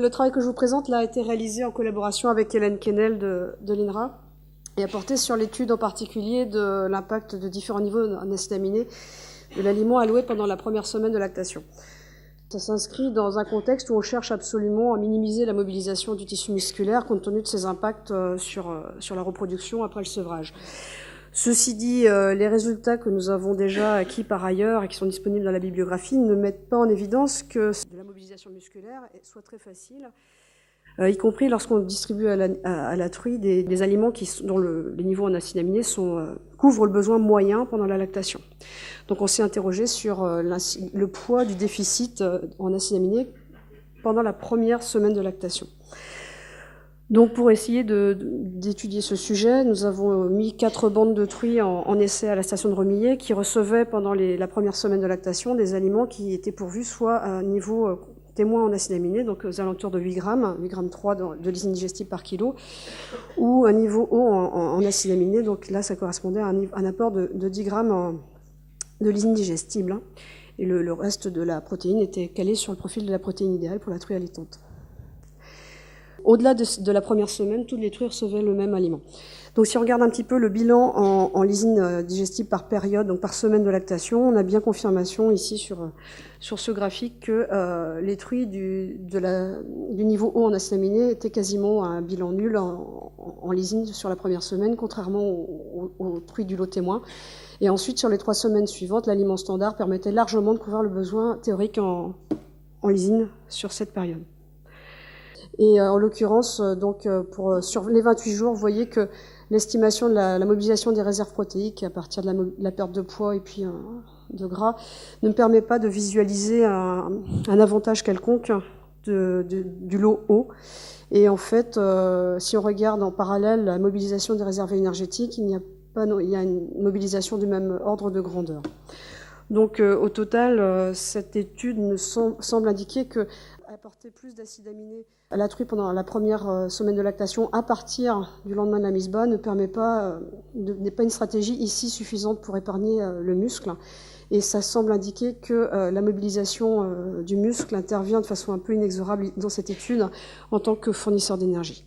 Le travail que je vous présente là a été réalisé en collaboration avec Hélène Kennel de l'INRA et a porté sur l'étude en particulier de l'impact de différents niveaux en acides aminés de l'aliment alloué pendant la première semaine de lactation. Ça s'inscrit dans un contexte où on cherche absolument à minimiser la mobilisation du tissu musculaire compte tenu de ses impacts sur la reproduction après le sevrage. Ceci dit, les résultats que nous avons déjà acquis par ailleurs et qui sont disponibles dans la bibliographie ne mettent pas en évidence que la mobilisation musculaire soit très facile, y compris lorsqu'on distribue à la truie des aliments dont les niveaux en acides aminés couvrent le besoin moyen pendant la lactation. Donc on s'est interrogé sur le poids du déficit en acides aminés pendant la première semaine de lactation. Donc pour essayer d'étudier ce sujet, nous avons mis 4 bandes de truies en essai à la station de Remillet qui recevaient pendant la première semaine de lactation des aliments qui étaient pourvus soit à un niveau témoin en acides aminés, donc aux alentours de 8 grammes, 8 grammes 3 de lysine digestive par kilo, ou un niveau haut en acides aminés, donc là ça correspondait à un apport de 10 grammes de lysine digestible, et le reste de la protéine était calé sur le profil de la protéine idéale pour la truie allaitante. Au-delà de la première semaine, toutes les truies recevaient le même aliment. Donc si on regarde un petit peu le bilan en lysine digestible par période, donc par semaine de lactation, on a bien confirmation ici sur ce graphique que les truies du niveau haut en acides aminés étaient quasiment à un bilan nul en lysine sur la première semaine, contrairement aux truies du lot témoin. Et ensuite, sur les 3 semaines suivantes, l'aliment standard permettait largement de couvrir le besoin théorique en lysine sur cette période. Et en l'occurrence, sur les 28 jours, vous voyez que l'estimation de la mobilisation des réserves protéiques à partir de la perte de poids et puis de gras ne me permet pas de visualiser un avantage quelconque du lot haut. Et en fait, si on regarde en parallèle la mobilisation des réserves énergétiques, il y a une mobilisation du même ordre de grandeur. Donc au total, cette étude semble indiquer que apporter plus d'acides aminés à la truie pendant la première semaine de lactation à partir du lendemain de la mise bas n'est pas une stratégie ici suffisante pour épargner le muscle. Et ça semble indiquer que la mobilisation du muscle intervient de façon un peu inexorable dans cette étude en tant que fournisseur d'énergie.